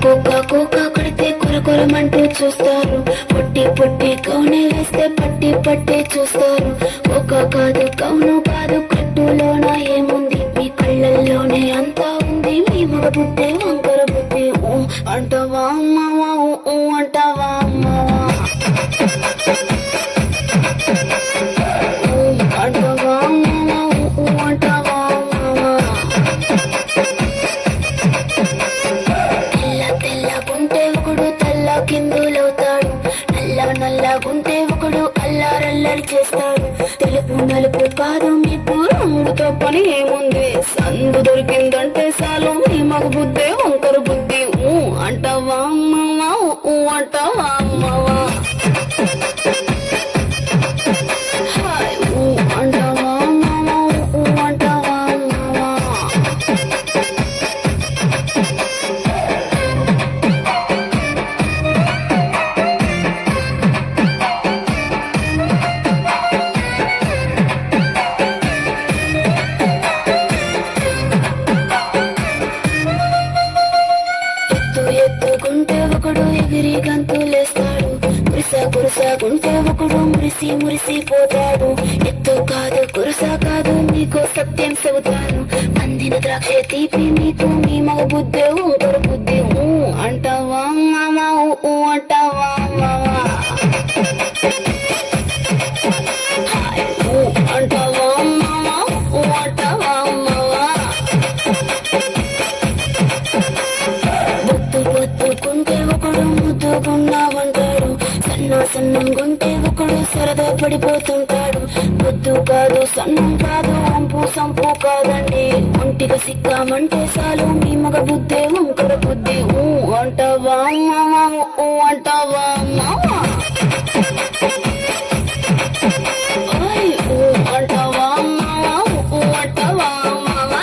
కుక్క కుక్క కొడితే కొరకొరమంటూ చూస్తారు. పొట్టి పొట్టి కౌనే వేస్తే పట్టి పట్టి చూస్తారు. కుక్క కాదు కౌను కాదు కట్టులోన ఏముంది, మీ కళ్ళల్లోనే అంతా ఉంది. మీ మగ బుద్ధి వంకర బుద్ధి. అంటావా అమ్మవా అంటావా అమ్మవా అంటావా అమ్మవా అంటావా అమ్మవా. తెల్ల తెల్లగుంటే ఒకడు తెల్ల కిందులవుతాడు, నల్ల నల్లగుంటే ఒకడు అల్లారల్లరి చేస్తాడు. తెలుపు నలుపు కాదు మీకు రంగుతో పని ఏముంది, సందు దొరికిందంటే చాలు మీ మగ బుద్ధి వంకర బుద్ధి. అంటావా అమ్మవా అంటావా అమ్మవా. అంటావా అమ్మవా అంటావా అమ్మవా. ఎత్తుకుంటే ఒకడు ఎగిరి గంతులేస్తాడు, కురుసగుంటే ఒకడు మురిసి మురిసిపోతాడు. ఎత్తు కాదు కురుస కాదు నీకో సత్యం చెబుతాను, అందిన ద్రాక్ష తీపి మీకు మీ మగ బుద్ధి వంకర బుద్ధి. అంటావా మామా అంటావా మామా. అంటావా మామా అంటావా మామా. బొత్తుకుంటే ఒకడు ముద్దుకున్నావంటాడు, సన్నంగుంటే ఒకడు సరదా పడిపోతుంటాడు. బొద్దు కాదు సన్నం కాదు వంపు సంపు కాదండి, ఒంటిగా సిక్కామంటే చాలు మీ మగ బుద్ధి వంకర బుద్ధి. అంటావా మామా అంటావా మామా. అంటావా మామా అంటావా మామా.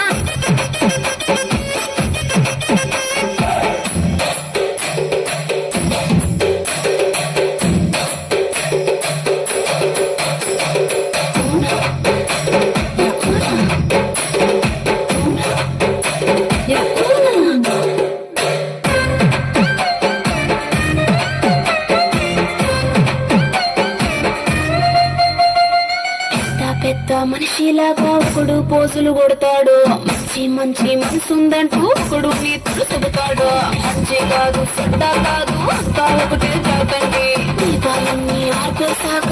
పెద్ద మనిషిలాగా ఒకడు పోజులు కొడతాడు, మంచి మంచి మనసుందంటూ ఒకడు నీతులు చెబుతాడు. మంచి కాదు చెడ్డ కాదు అంతా ఒకటే జాతండి, దీపాలన్నీ ఆర్పేశాక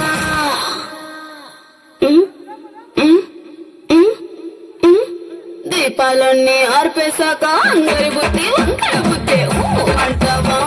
దీపాలన్నీ ఆర్పేశాక అందరి బుద్ధి వంకర బుద్ధి. అంటావా